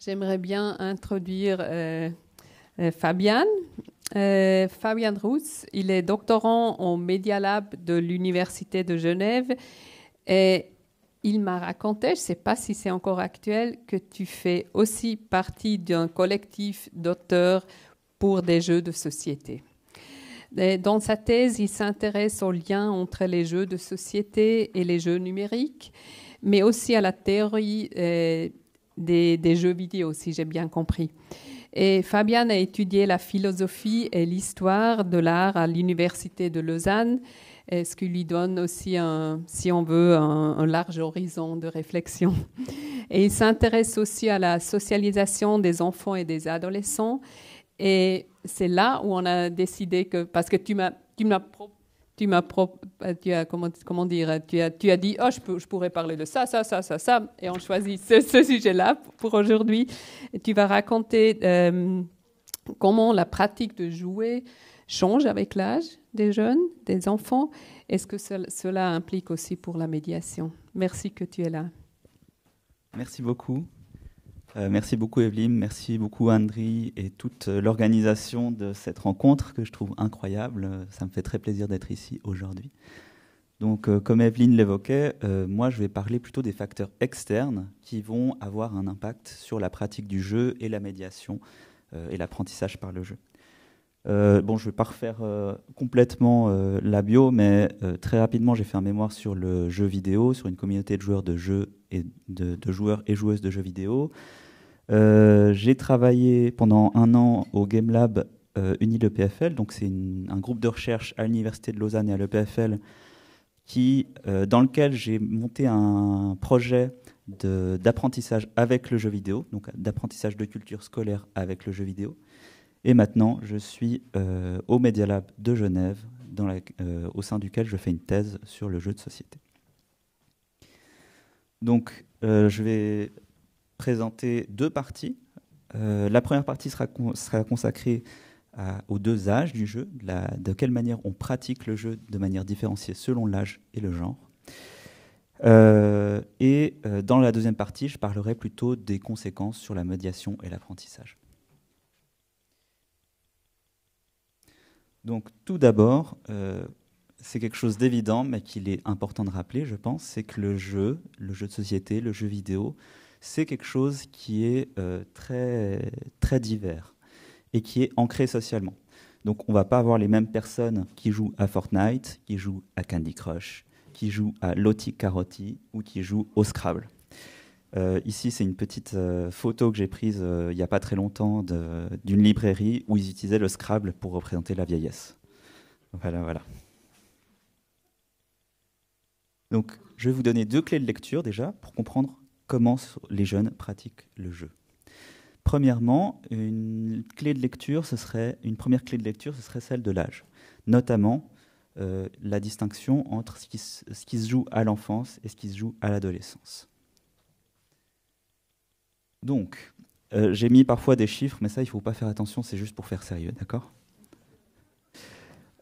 J'aimerais bien introduire Fabian. Fabian Rousse, il est doctorant en Media Lab de l'Université de Genève et il m'a raconté, je ne sais pas si c'est encore actuel, que tu fais aussi partie d'un collectif d'auteurs pour des jeux de société. Et dans sa thèse, il s'intéresse au lien entre les jeux de société et les jeux numériques, mais aussi à la théorie des jeux vidéo, si j'ai bien compris. Et Fabian a étudié la philosophie et l'histoire de l'art à l'Université de Lausanne, ce qui lui donne aussi, si on veut, un large horizon de réflexion. Et il s'intéresse aussi à la socialisation des enfants et des adolescents. Et c'est là où on a décidé que, parce que tu as dit, oh, je pourrais parler de ça, et on choisit ce sujet-là pour aujourd'hui. Et tu vas raconter comment la pratique de jouer change avec l'âge des jeunes, des enfants. Est-ce que cela implique aussi pour la médiation? Merci que tu es là. Merci beaucoup. Merci beaucoup Evelyne, merci beaucoup Andri et toute l'organisation de cette rencontre que je trouve incroyable. Ça me fait très plaisir d'être ici aujourd'hui. Donc comme Evelyne l'évoquait, moi je vais parler plutôt des facteurs externes qui vont avoir un impact sur la pratique du jeu et la médiation et l'apprentissage par le jeu. Bon, je ne vais pas refaire complètement la bio, mais très rapidement j'ai fait un mémoire sur le jeu vidéo, sur une communauté de joueurs de jeux et de joueurs et joueuses de jeux vidéo. J'ai travaillé pendant 1 an au Game Lab Uni-l'EPFL, donc c'est un groupe de recherche à l'Université de Lausanne et à l'EPFL dans lequel j'ai monté un projet d'apprentissage avec le jeu vidéo, donc d'apprentissage de culture scolaire avec le jeu vidéo. Et maintenant, je suis au Media Lab de Genève, au sein duquel je fais une thèse sur le jeu de société. Donc, je vais présenter 2 parties. La première partie sera consacrée aux 2 âges du jeu, de quelle manière on pratique le jeu de manière différenciée selon l'âge et le genre. Dans la deuxième partie, je parlerai plutôt des conséquences sur la médiation et l'apprentissage. Donc tout d'abord, c'est quelque chose d'évident, mais qu'il est important de rappeler, je pense, c'est que le jeu de société, le jeu vidéo, c'est quelque chose qui est très, très divers et qui est ancré socialement. Donc on ne va pas avoir les mêmes personnes qui jouent à Fortnite, qui jouent à Candy Crush, qui jouent à Loti Carotti ou qui jouent au Scrabble. Ici, c'est une petite photo que j'ai prise il n'y a pas très longtemps d'une librairie où ils utilisaient le Scrabble pour représenter la vieillesse. Voilà. Donc, je vais vous donner 2 clés de lecture déjà pour comprendre comment les jeunes pratiquent le jeu. Premièrement, une première clé de lecture, ce serait celle de l'âge, notamment la distinction entre ce qui se joue à l'enfance et ce qui se joue à l'adolescence. Donc, j'ai mis parfois des chiffres, mais ça, il ne faut pas faire attention, c'est juste pour faire sérieux, d'accord ?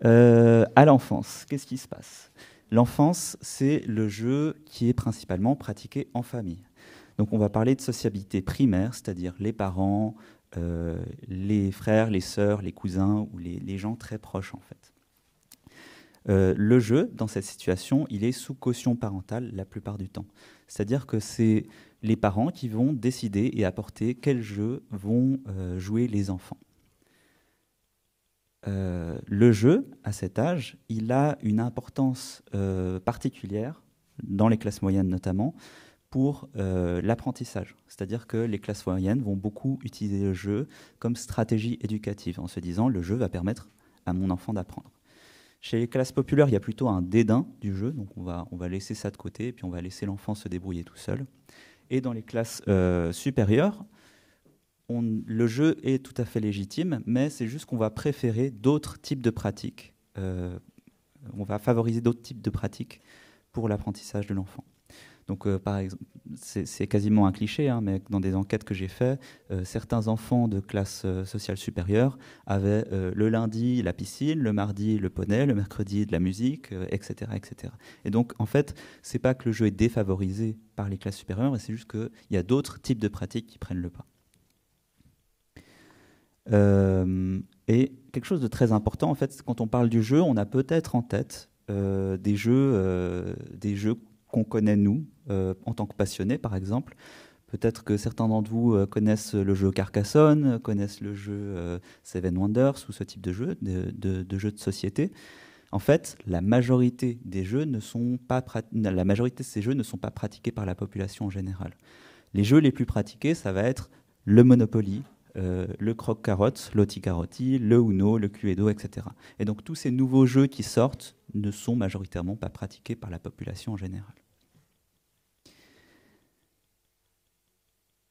À l'enfance, qu'est-ce qui se passe ? L'enfance, c'est le jeu qui est principalement pratiqué en famille. Donc, on va parler de sociabilité primaire, c'est-à-dire les parents, les frères, les sœurs, les cousins ou les gens très proches, en fait. Le jeu, dans cette situation, il est sous caution parentale la plupart du temps. C'est-à-dire que c'est les parents qui vont décider et apporter quels jeux vont jouer les enfants. Le jeu, à cet âge, il a une importance particulière, dans les classes moyennes notamment, pour l'apprentissage. C'est-à-dire que les classes moyennes vont beaucoup utiliser le jeu comme stratégie éducative, en se disant « le jeu va permettre à mon enfant d'apprendre ». Chez les classes populaires, il y a plutôt un dédain du jeu, donc on va laisser ça de côté, et puis on va laisser l'enfant se débrouiller tout seul. Et dans les classes supérieures, le jeu est tout à fait légitime, mais c'est juste qu'on va préférer d'autres types de pratiques. On va favoriser d'autres types de pratiques pour l'apprentissage de l'enfant. Donc, par exemple, c'est quasiment un cliché, hein, mais dans des enquêtes que j'ai faites, certains enfants de classe sociale supérieure avaient le lundi la piscine, le mardi le poney, le mercredi de la musique, etc., etc. Et donc, en fait, c'est pas que le jeu est défavorisé par les classes supérieures, mais c'est juste qu'il y a d'autres types de pratiques qui prennent le pas. Et quelque chose de très important, en fait, quand on parle du jeu, on a peut-être en tête des jeux qu'on connaît nous, en tant que passionnés, par exemple. Peut-être que certains d'entre vous connaissent le jeu Carcassonne, connaissent le jeu Seven Wonders ou ce type de jeu, de jeux de société. En fait, la majorité de ces jeux ne sont pas pratiqués par la population en général. Les jeux les plus pratiqués, ça va être le Monopoly, le Croque-Carotte, l'Oti-Carotti, le Uno, le Cluedo, etc. Et donc tous ces nouveaux jeux qui sortent ne sont majoritairement pas pratiqués par la population en général.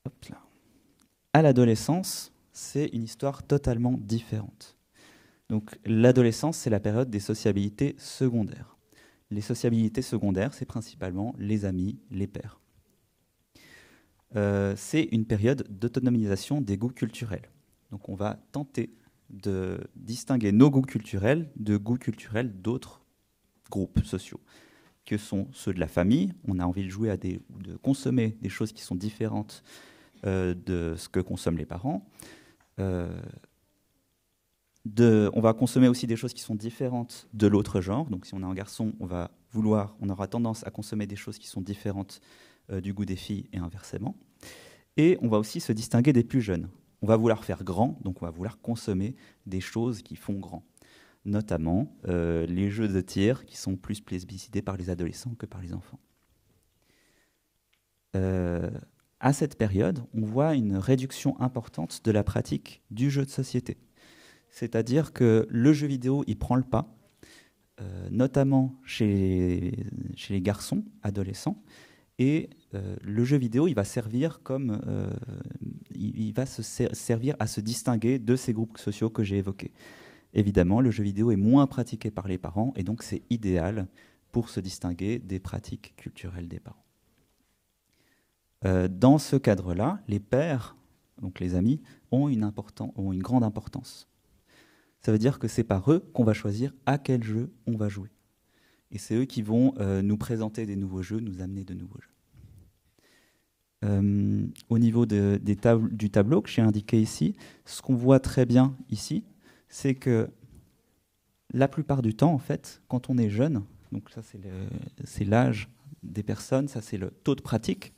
Hop là. À l'adolescence, c'est une histoire totalement différente. Donc l'adolescence, c'est la période des sociabilités secondaires. Les sociabilités secondaires, c'est principalement les amis, les pairs. C'est une période d'autonomisation des goûts culturels. Donc on va tenter de distinguer nos goûts culturels de goûts culturels d'autres groupes sociaux, que sont ceux de la famille. On a envie de jouer de consommer des choses qui sont différentes de ce que consomment les parents. On va consommer aussi des choses qui sont différentes de l'autre genre. Donc si on est un garçon, on aura tendance à consommer des choses qui sont différentes du goût des filles et inversement. Et on va aussi se distinguer des plus jeunes. On va vouloir faire grand, donc on va vouloir consommer des choses qui font grand. Notamment les jeux de tir qui sont plus plébiscités par les adolescents que par les enfants. À cette période, on voit une réduction importante de la pratique du jeu de société. C'est-à-dire que le jeu vidéo, il prend le pas, notamment chez les garçons adolescents. Et le jeu vidéo, il va servir servir à se distinguer de ces groupes sociaux que j'ai évoqués. Évidemment, le jeu vidéo est moins pratiqué par les parents, et donc c'est idéal pour se distinguer des pratiques culturelles des parents. Dans ce cadre-là, les pairs, donc les amis, ont une grande importance. Ça veut dire que c'est par eux qu'on va choisir à quel jeu on va jouer. Et c'est eux qui vont nous présenter des nouveaux jeux, nous amener de nouveaux jeux. Au niveau du tableau que j'ai indiqué ici, ce qu'on voit très bien ici, c'est que la plupart du temps, en fait, quand on est jeune, donc ça c'est l'âge des personnes, ça c'est le taux de pratique.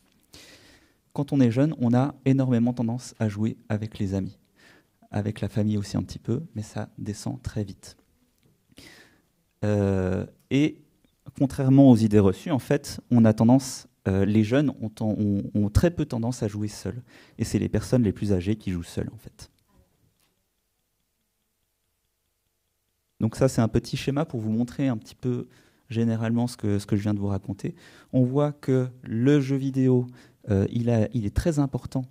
Quand on est jeune, on a énormément tendance à jouer avec les amis, avec la famille aussi un petit peu, mais ça descend très vite. Et contrairement aux idées reçues, en fait, les jeunes ont très peu tendance à jouer seuls. Et c'est les personnes les plus âgées qui jouent seules, en fait. Donc ça, c'est un petit schéma pour vous montrer un petit peu généralement ce que je viens de vous raconter. On voit que le jeu vidéo, il est très important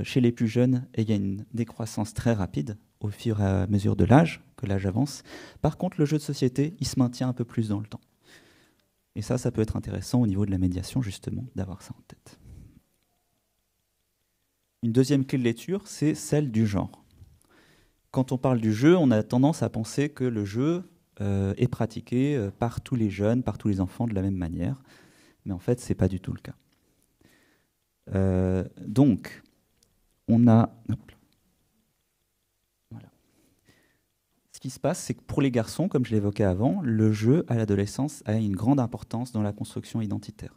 chez les plus jeunes et il y a une décroissance très rapide au fur et à mesure de l'âge, que l'âge avance. Par contre, le jeu de société, il se maintient un peu plus dans le temps. Et ça peut être intéressant au niveau de la médiation, justement, d'avoir ça en tête. Une deuxième clé de lecture, c'est celle du genre. Quand on parle du jeu, on a tendance à penser que le jeu est pratiqué par tous les jeunes, par tous les enfants de la même manière. Mais en fait, ce n'est pas du tout le cas. Donc, on a... Voilà. Ce qui se passe, c'est que pour les garçons, comme je l'évoquais avant, le jeu à l'adolescence a une grande importance dans la construction identitaire.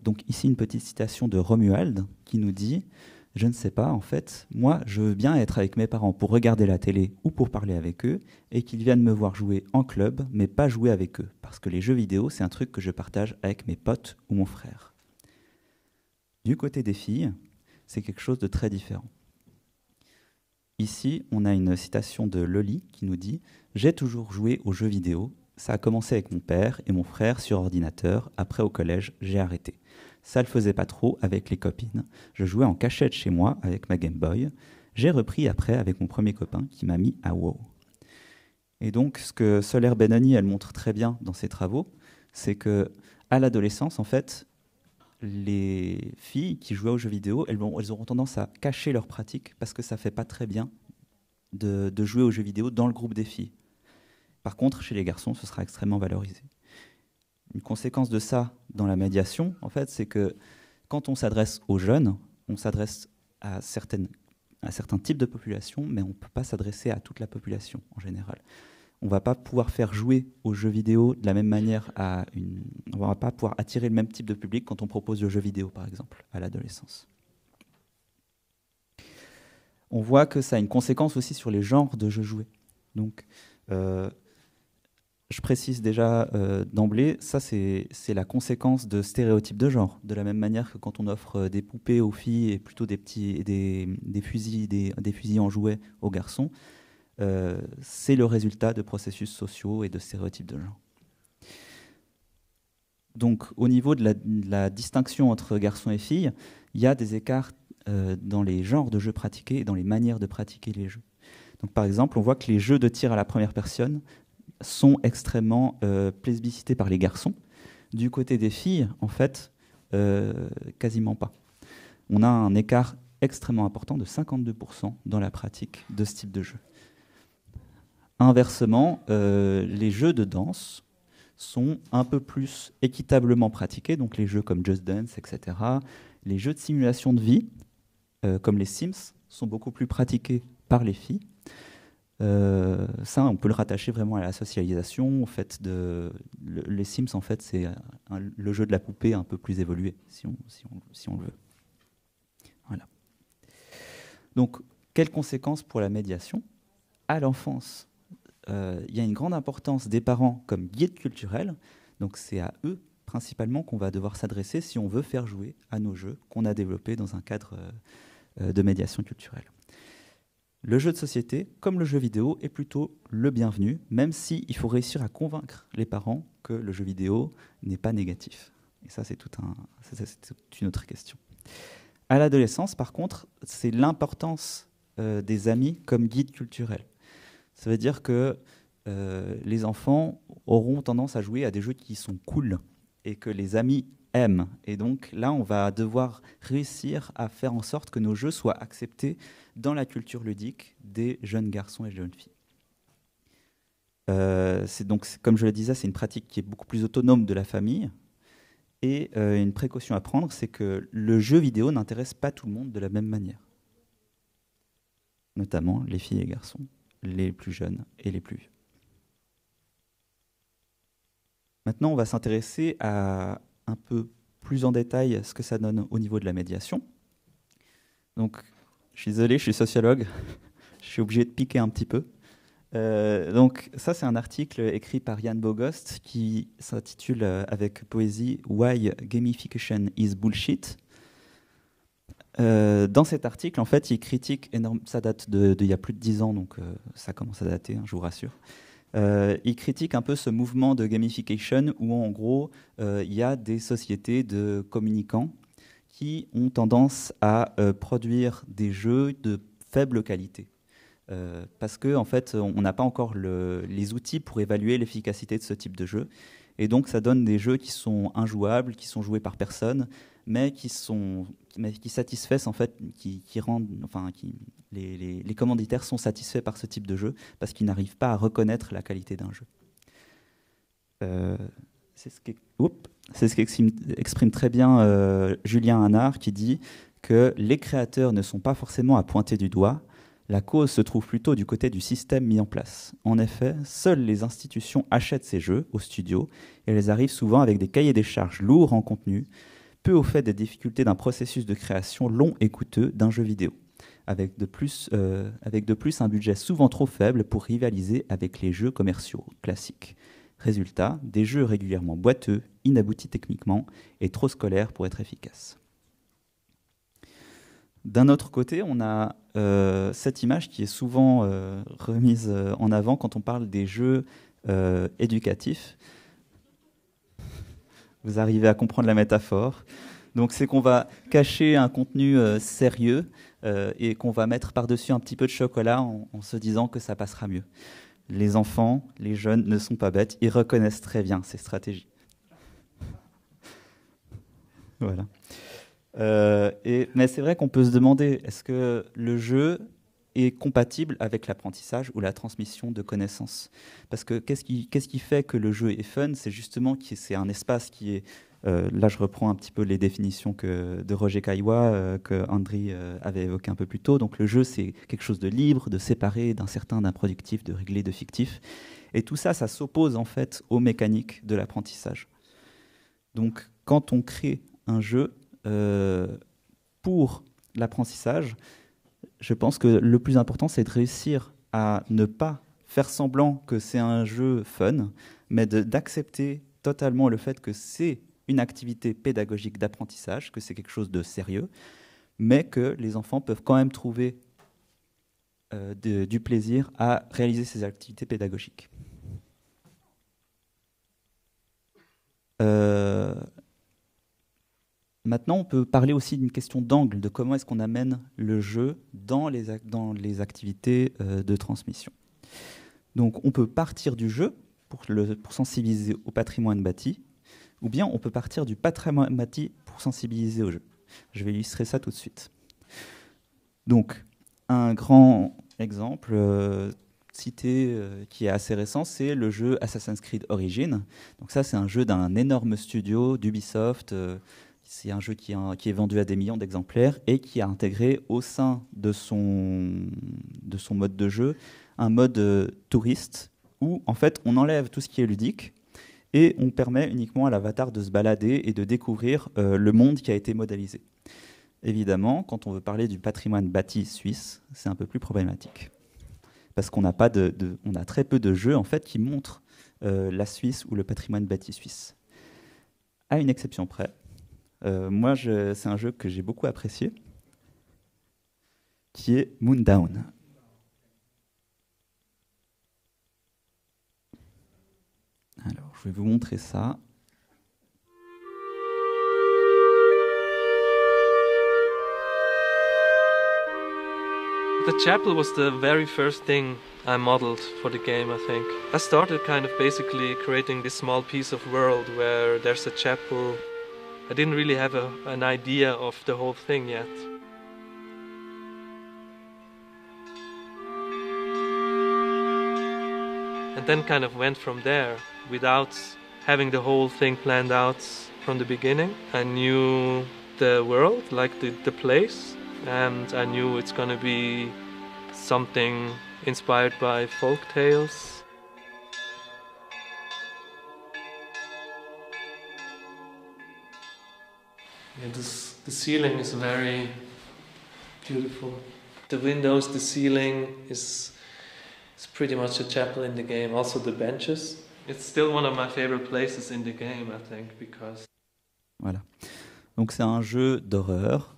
Donc ici, une petite citation de Romuald qui nous dit « Je ne sais pas, en fait, moi, je veux bien être avec mes parents pour regarder la télé ou pour parler avec eux, et qu'ils viennent me voir jouer en club, mais pas jouer avec eux, parce que les jeux vidéo, c'est un truc que je partage avec mes potes ou mon frère. » Du côté des filles, c'est quelque chose de très différent. Ici, on a une citation de Loli qui nous dit « J'ai toujours joué aux jeux vidéo. Ça a commencé avec mon père et mon frère sur ordinateur. Après, au collège, j'ai arrêté. Ça le faisait pas trop avec les copines. Je jouais en cachette chez moi avec ma Game Boy. J'ai repris après avec mon premier copain qui m'a mis à WoW. » Et donc, ce que Soler Benoni, elle montre très bien dans ses travaux, c'est que à l'adolescence, en fait, les filles qui jouaient aux jeux vidéo, elles auront tendance à cacher leur pratique parce que ça fait pas très bien de jouer aux jeux vidéo dans le groupe des filles. Par contre, chez les garçons, ce sera extrêmement valorisé. Une conséquence de ça dans la médiation, en fait, c'est que quand on s'adresse aux jeunes, on s'adresse à un certain type de population, mais on ne peut pas s'adresser à toute la population en général. On ne va pas pouvoir faire jouer aux jeux vidéo de la même manière on ne va pas pouvoir attirer le même type de public quand on propose le jeu vidéo, par exemple, à l'adolescence. On voit que ça a une conséquence aussi sur les genres de jeux joués. Donc, je précise déjà d'emblée, ça c'est la conséquence de stéréotypes de genre. De la même manière que quand on offre des poupées aux filles et plutôt des fusils en jouets aux garçons, c'est le résultat de processus sociaux et de stéréotypes de genre. Donc, au niveau de la distinction entre garçons et filles, il y a des écarts dans les genres de jeux pratiqués et dans les manières de pratiquer les jeux. Donc, par exemple, on voit que les jeux de tir à la première personne sont extrêmement plébiscités par les garçons. Du côté des filles, en fait, quasiment pas. On a un écart extrêmement important de 52% dans la pratique de ce type de jeu. Inversement, les jeux de danse sont un peu plus équitablement pratiqués, donc les jeux comme Just Dance, etc. Les jeux de simulation de vie, comme les Sims, sont beaucoup plus pratiqués par les filles. Ça, on peut le rattacher vraiment à la socialisation. En fait, les Sims, en fait, c'est le jeu de la poupée un peu plus évolué, si on le veut. Voilà. Donc, quelles conséquences pour la médiation ? À l'enfance, il y a une grande importance des parents comme guide culturel. Donc, c'est à eux principalement qu'on va devoir s'adresser si on veut faire jouer à nos jeux qu'on a développés dans un cadre de médiation culturelle. Le jeu de société, comme le jeu vidéo, est plutôt le bienvenu, même s'il faut réussir à convaincre les parents que le jeu vidéo n'est pas négatif. Et ça, c'est toute une autre question. À l'adolescence, par contre, c'est l'importance des amis comme guide culturel. Ça veut dire que les enfants auront tendance à jouer à des jeux qui sont cool et que les amis aiment. Et donc là, on va devoir réussir à faire en sorte que nos jeux soient acceptés dans la culture ludique des jeunes garçons et jeunes filles. Donc, comme je le disais, c'est une pratique qui est beaucoup plus autonome de la famille. Et une précaution à prendre, c'est que le jeu vidéo n'intéresse pas tout le monde de la même manière. Notamment les filles et garçons, les plus jeunes et les plus vieux. Maintenant, on va s'intéresser à un peu plus en détail ce que ça donne au niveau de la médiation. Donc, je suis désolé, je suis sociologue, je suis obligé de piquer un petit peu. Donc, ça, c'est un article écrit par Yann Bogost qui s'intitule avec poésie « Why Gamification is Bullshit ». Dans cet article, en fait, il critique énormément, ça date d'il y a plus de 10 ans, donc ça commence à dater, hein, je vous rassure. Il critique un peu ce mouvement de gamification où, en gros, il y a des sociétés de communicants qui ont tendance à produire des jeux de faible qualité. Parce qu'en en fait, on n'a pas encore les outils pour évaluer l'efficacité de ce type de jeu. Et donc, ça donne des jeux qui sont injouables, qui sont joués par personne, mais qui satisfaisent, en fait, qui rendent, enfin, les commanditaires sont satisfaits par ce type de jeu parce qu'ils n'arrivent pas à reconnaître la qualité d'un jeu. C'est ce qu'exprime très bien Julien Hanard, qui dit que les créateurs ne sont pas forcément à pointer du doigt. La cause se trouve plutôt du côté du système mis en place. En effet, seules les institutions achètent ces jeux aux studios et elles arrivent souvent avec des cahiers des charges lourds en contenu, peu au fait des difficultés d'un processus de création long et coûteux d'un jeu vidéo, avec de plus un budget souvent trop faible pour rivaliser avec les jeux commerciaux classiques. Résultat, des jeux régulièrement boiteux, inaboutis techniquement et trop scolaires pour être efficaces. D'un autre côté, on a cette image qui est souvent remise en avant quand on parle des jeux éducatifs. Vous arrivez à comprendre la métaphore. Donc c'est qu'on va cacher un contenu sérieux et qu'on va mettre par-dessus un petit peu de chocolat en se disant que ça passera mieux. Les enfants, les jeunes ne sont pas bêtes, ils reconnaissent très bien ces stratégies. Voilà. Mais c'est vrai qu'on peut se demander, est-ce que le jeu est compatible avec l'apprentissage ou la transmission de connaissances ? Parce que qu'est-ce qui fait que le jeu est fun ? C'est justement que c'est un espace qui est Là, je reprends un petit peu les définitions de Roger Caillois que Andri avait évoquées un peu plus tôt. Donc le jeu, c'est quelque chose de libre, de séparé, d'incertain, d'improductif, de réglé, de fictif. Et tout ça, ça s'oppose en fait aux mécaniques de l'apprentissage. Donc quand on crée un jeu pour l'apprentissage, je pense que le plus important, c'est de réussir à ne pas faire semblant que c'est un jeu fun, mais d'accepter totalement le fait que c'est une activité pédagogique d'apprentissage, que c'est quelque chose de sérieux, mais que les enfants peuvent quand même trouver du plaisir à réaliser ces activités pédagogiques. Maintenant, on peut parler aussi d'une question d'angle, de comment est-ce qu'on amène le jeu dans les activités de transmission. Donc, on peut partir du jeu pour sensibiliser au patrimoine bâti, ou bien on peut partir du patrimoine bâti pour sensibiliser au jeu. Je vais illustrer ça tout de suite. Donc, un grand exemple cité qui est assez récent, c'est le jeu Assassin's Creed Origins. Donc ça, c'est un jeu d'un énorme studio d'Ubisoft. C'est un jeu qui est vendu à des millions d'exemplaires et qui a intégré au sein de son mode de jeu un mode touriste où en fait on enlève tout ce qui est ludique et on permet uniquement à l'avatar de se balader et de découvrir le monde qui a été modélisé. Évidemment, quand on veut parler du patrimoine bâti suisse, c'est un peu plus problématique. Parce qu'on n'a pas on a très peu de jeux en fait, qui montrent la Suisse ou le patrimoine bâti suisse. À une exception près, moi c'est un jeu que j'ai beaucoup apprécié, qui est Moondown. Alors, je vais vous montrer ça. The chapel was the very first thing I modeled for the game, I think. I started kind of basically creating this small piece of world where there's a chapel. I didn't really have an idea of the whole thing yet. And then kind of went from there without having the whole thing planned out from the beginning. I knew the world, like the place, and I knew it's gonna be something inspired by folk tales. Yeah, the ceiling is very beautiful. The windows, the ceiling is pretty much a chapel in the game. Also the benches. It's still one of my favorite places in the game, I think, because... Voilà. Donc c'est un jeu d'horreur.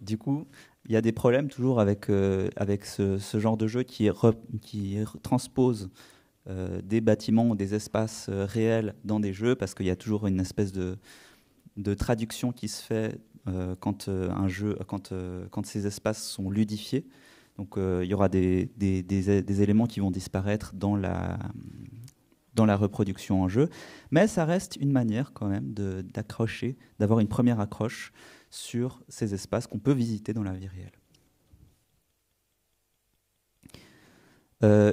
Du coup, il y a des problèmes toujours avec ce genre de jeu qui transpose des bâtiments ou des espaces réels dans des jeux, parce qu'il y a toujours une espèce de traduction qui se fait quand ces espaces sont ludifiés. Donc il y aura des éléments qui vont disparaître dans la reproduction en jeu, mais ça reste une manière quand même d'accrocher, d'avoir une première accroche sur ces espaces qu'on peut visiter dans la vie réelle.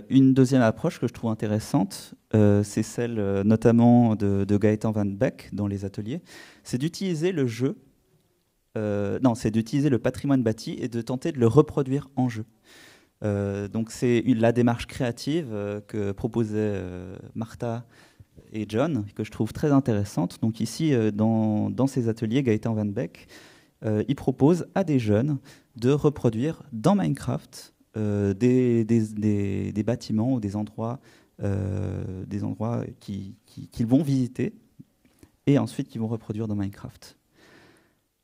Une deuxième approche que je trouve intéressante, c'est celle notamment de Gaëtan Van Beek dans les ateliers, c'est d'utiliser le jeu, c'est d'utiliser le patrimoine bâti et de tenter de le reproduire en jeu. Donc c'est la démarche créative que proposaient Martha et John, que je trouve très intéressante. Donc ici, dans ces ateliers, Gaëtan Van Beek, il propose à des jeunes de reproduire dans Minecraft des bâtiments ou des endroits qu'ils vont visiter et ensuite qu'ils vont reproduire dans Minecraft.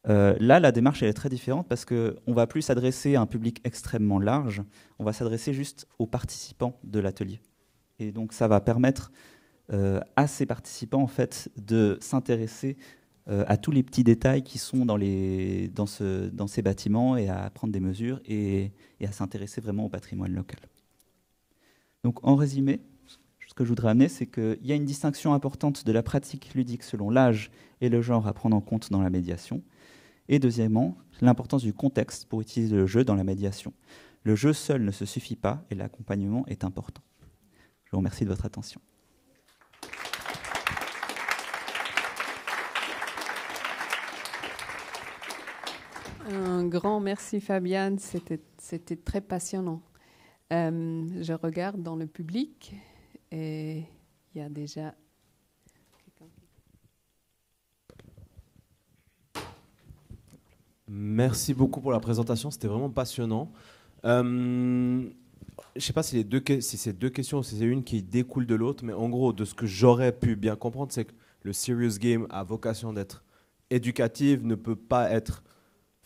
Là, la démarche elle est très différente parce qu'on ne va plus s'adresser à un public extrêmement large, on va s'adresser juste aux participants de l'atelier. Et donc ça va permettre à ces participants en fait, de s'intéresser à tous les petits détails qui sont dans ces bâtiments et à prendre des mesures et à s'intéresser vraiment au patrimoine local. Donc en résumé, ce que je voudrais amener, c'est qu'il y a une distinction importante de la pratique ludique selon l'âge et le genre à prendre en compte dans la médiation. Et deuxièmement, l'importance du contexte pour utiliser le jeu dans la médiation. Le jeu seul ne se suffit pas et l'accompagnement est important. Je vous remercie de votre attention. Un grand merci Fabienne, c'était très passionnant. Je regarde dans le public et il y a déjà quelqu'un. Merci beaucoup pour la présentation, c'était vraiment passionnant. Je ne sais pas si c'est deux questions ou si c'est une qui découle de l'autre, mais en gros, de ce que j'aurais pu bien comprendre, c'est que le serious game a vocation d'être éducatif, ne peut pas être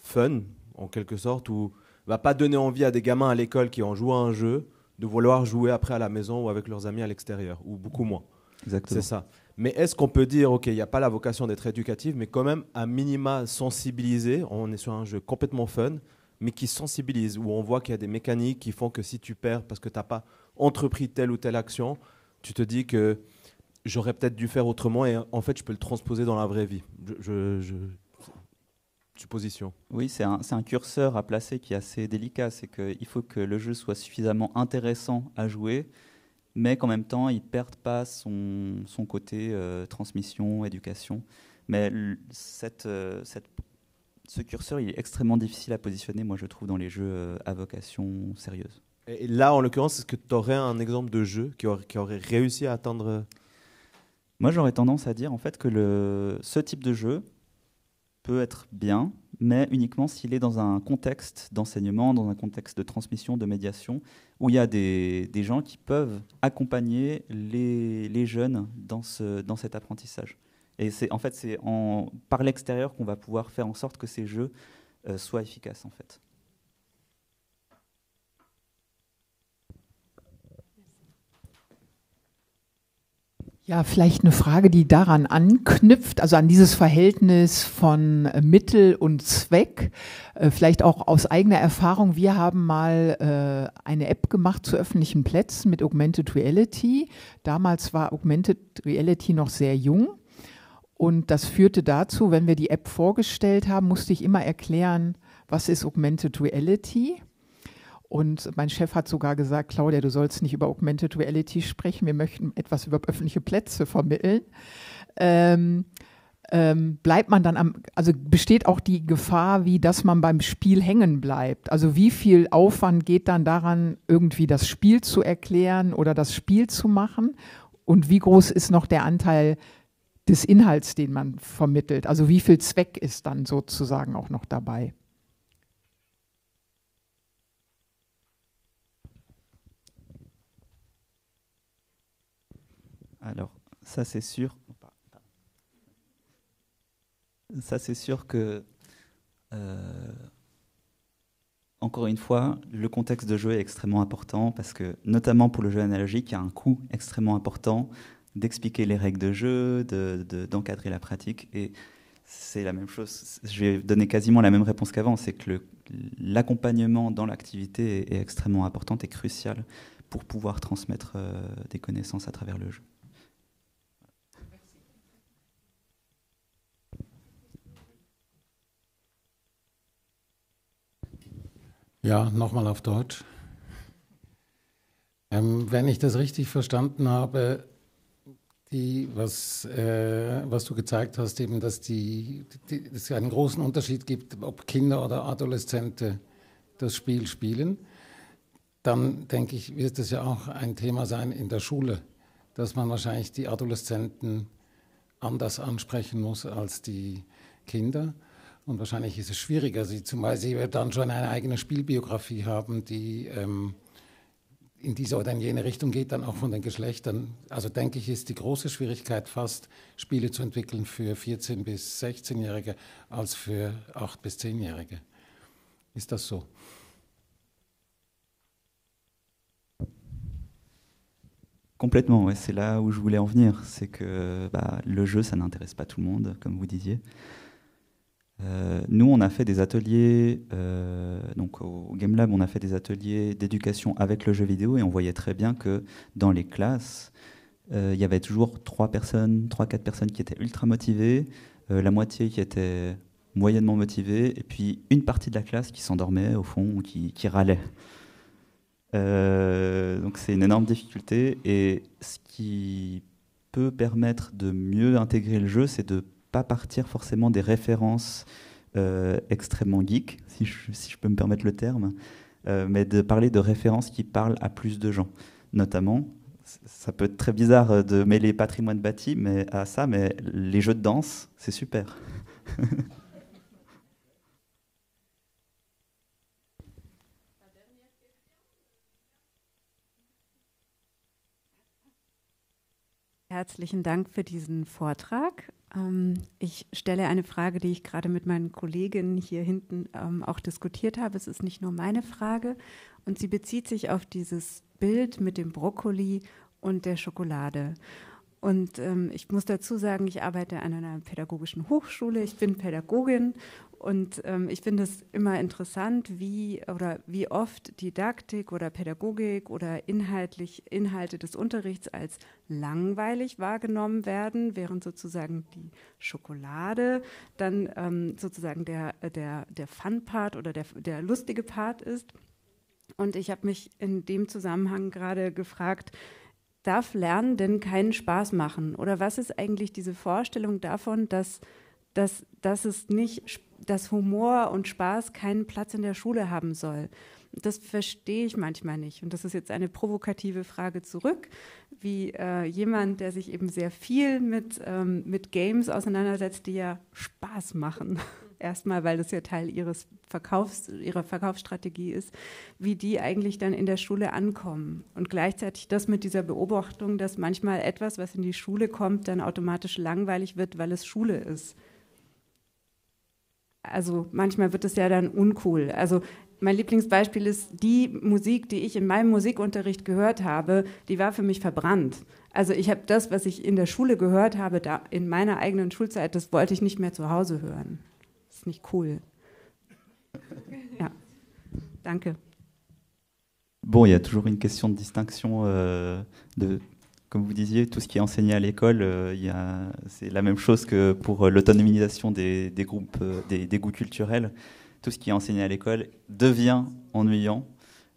fun, en quelque sorte, ou va pas donner envie à des gamins à l'école qui ont joué à un jeu de vouloir jouer après à la maison ou avec leurs amis à l'extérieur, ou beaucoup moins. Exactement. C'est ça. Mais est-ce qu'on peut dire, OK, il n'y a pas la vocation d'être éducatif, mais quand même, à minima, sensibiliser, on est sur un jeu complètement fun, mais qui sensibilise, où on voit qu'il y a des mécaniques qui font que si tu perds parce que tu n'as pas entrepris telle ou telle action, tu te dis que j'aurais peut-être dû faire autrement et en fait, je peux le transposer dans la vraie vie. Supposition. Oui, c'est un curseur à placer qui est assez délicat. C'est qu'il faut que le jeu soit suffisamment intéressant à jouer, mais qu'en même temps, il ne perde pas son côté transmission, éducation. Mais ce curseur, il est extrêmement difficile à positionner, moi, je trouve, dans les jeux à vocation sérieuse. Et là, en l'occurrence, est-ce que tu aurais un exemple de jeu qui aurait réussi à atteindre... Moi, j'aurais tendance à dire en fait que ce type de jeu peut être bien, mais uniquement s'il est dans un contexte d'enseignement, dans un contexte de transmission, de médiation, où il y a des gens qui peuvent accompagner les jeunes dans cet apprentissage. Et c'est par l'extérieur qu'on va pouvoir faire en sorte que ces jeux soient efficaces, en fait. Ja, vielleicht eine Frage, die daran anknüpft, also an dieses Verhältnis von Mittel und Zweck. Vielleicht auch aus eigener Erfahrung. Wir haben mal eine App gemacht zu öffentlichen Plätzen mit Augmented Reality. Damals war Augmented Reality noch sehr jung. Und das führte dazu, wenn wir die App vorgestellt haben, musste ich immer erklären, was ist Augmented Reality? Und mein Chef hat sogar gesagt, Claudia, du sollst nicht über Augmented Reality sprechen, wir möchten etwas über öffentliche Plätze vermitteln. Bleibt man dann also besteht auch die Gefahr, wie dass man beim Spiel hängen bleibt? Also wie viel Aufwand geht dann daran, irgendwie das Spiel zu erklären oder das Spiel zu machen? Und wie groß ist noch der Anteil des Inhalts, den man vermittelt? Also wie viel Zweck ist dann sozusagen auch noch dabei? Alors, ça c'est sûr. Ça c'est sûr que, encore une fois, le contexte de jeu est extrêmement important parce que, notamment pour le jeu analogique, il y a un coût extrêmement important d'expliquer les règles de jeu, d'encadrer la pratique. Et c'est la même chose. Je vais donner quasiment la même réponse qu'avant. C'est que l'accompagnement dans l'activité est extrêmement important et crucial pour pouvoir transmettre des connaissances à travers le jeu. Ja, nochmal auf Deutsch. Wenn ich das richtig verstanden habe, was du gezeigt hast, eben, dass es einen großen Unterschied gibt, ob Kinder oder Adoleszente das Spiel spielen, dann denke ich, wird es ja auch ein Thema sein in der Schule, dass man wahrscheinlich die Adoleszenten anders ansprechen muss als die Kinder. Und wahrscheinlich ist es schwieriger, zumal sie dann schon eine eigene Spielbiografie haben, die in diese oder in jene Richtung geht, dann auch von den Geschlechtern. Also denke ich, ist die große Schwierigkeit fast, Spiele zu entwickeln für 14- bis 16-Jährige als für 8- bis 10-Jährige. Ist das so? Complètement, ouais, c'est là où je voulais en venir. C'est que le jeu, ça n'intéresse pas tout le monde, comme vous disiez. Nous, on a fait des ateliers, donc au Game Lab, on a fait des ateliers d'éducation avec le jeu vidéo et on voyait très bien que dans les classes, il y avait toujours 3-4 personnes qui étaient ultra motivées, la moitié qui était moyennement motivée et puis une partie de la classe qui s'endormait au fond ou qui râlait. Donc c'est une énorme difficulté et ce qui peut permettre de mieux intégrer le jeu, c'est de pas partir forcément des références extrêmement geek, si je peux me permettre le terme, mais de parler de références qui parlent à plus de gens. Notamment, ça peut être très bizarre de mêler patrimoine bâti mais les jeux de danse, c'est super. Herzlichen Dank für diesen Vortrag. Ich stelle eine Frage, die ich gerade mit meinen Kolleginnen hier hinten auch diskutiert habe. Es ist nicht nur meine Frage und sie bezieht sich auf dieses Bild mit dem Brokkoli und der Schokolade. Und ich muss dazu sagen, ich arbeite an einer pädagogischen Hochschule, ich bin Pädagogin und ich finde es immer interessant, wie oft Didaktik oder Pädagogik oder Inhalte des Unterrichts als langweilig wahrgenommen werden, während sozusagen die Schokolade dann sozusagen der Fun-Part oder der lustige Part ist. Und ich habe mich in dem Zusammenhang gerade gefragt, darf Lernen denn keinen Spaß machen? Oder was ist eigentlich diese Vorstellung davon, dass Humor und Spaß keinen Platz in der Schule haben soll? Das verstehe ich manchmal nicht. Und das ist jetzt eine provokative Frage zurück, wie jemand, der sich eben sehr viel mit Games auseinandersetzt, die ja Spaß machen. Erstmal, weil das ja Teil ihrer Verkaufsstrategie ist, wie die eigentlich dann in der Schule ankommen. Und gleichzeitig das mit dieser Beobachtung, dass manchmal etwas, was in die Schule kommt, dann automatisch langweilig wird, weil es Schule ist. Also manchmal wird es ja dann uncool. Also mein Lieblingsbeispiel ist, die Musik, die ich in meinem Musikunterricht gehört habe, die war für mich verbrannt. Also ich habe das, was ich in der Schule gehört habe, da in meiner eigenen Schulzeit, das wollte ich nicht mehr zu Hause hören. Das ist nicht cool. Ja, danke. Bon, il y a toujours une question de distinction comme vous disiez, tout ce qui est enseigné à l'école, c'est la même chose que pour l'autonomisation des groupes, des goûts culturels. Tout ce qui est enseigné à l'école devient ennuyant,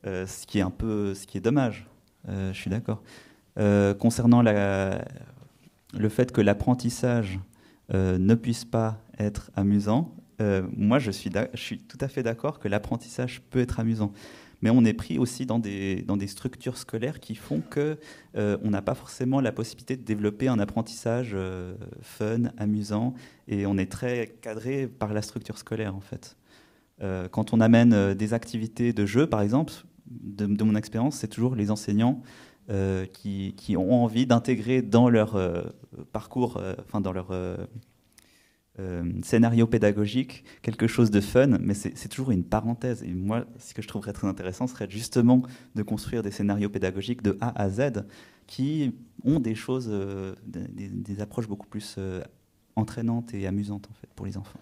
ce qui est dommage. Je suis d'accord. Concernant le fait que l'apprentissage ne puisse pas être amusant, moi je suis tout à fait d'accord que l'apprentissage peut être amusant. Mais on est pris aussi dans des structures scolaires qui font qu'on n'a pas forcément la possibilité de développer un apprentissage fun, amusant, et on est très cadré par la structure scolaire en fait. Quand on amène des activités de jeu, par exemple, de mon expérience, c'est toujours les enseignants qui ont envie d'intégrer dans leur parcours, dans leur scénario pédagogique, quelque chose de fun, mais c'est toujours une parenthèse. Et moi, ce que je trouverais très intéressant serait justement de construire des scénarios pédagogiques de A à Z qui ont des choses, des approches beaucoup plus entraînantes et amusantes en fait pour les enfants.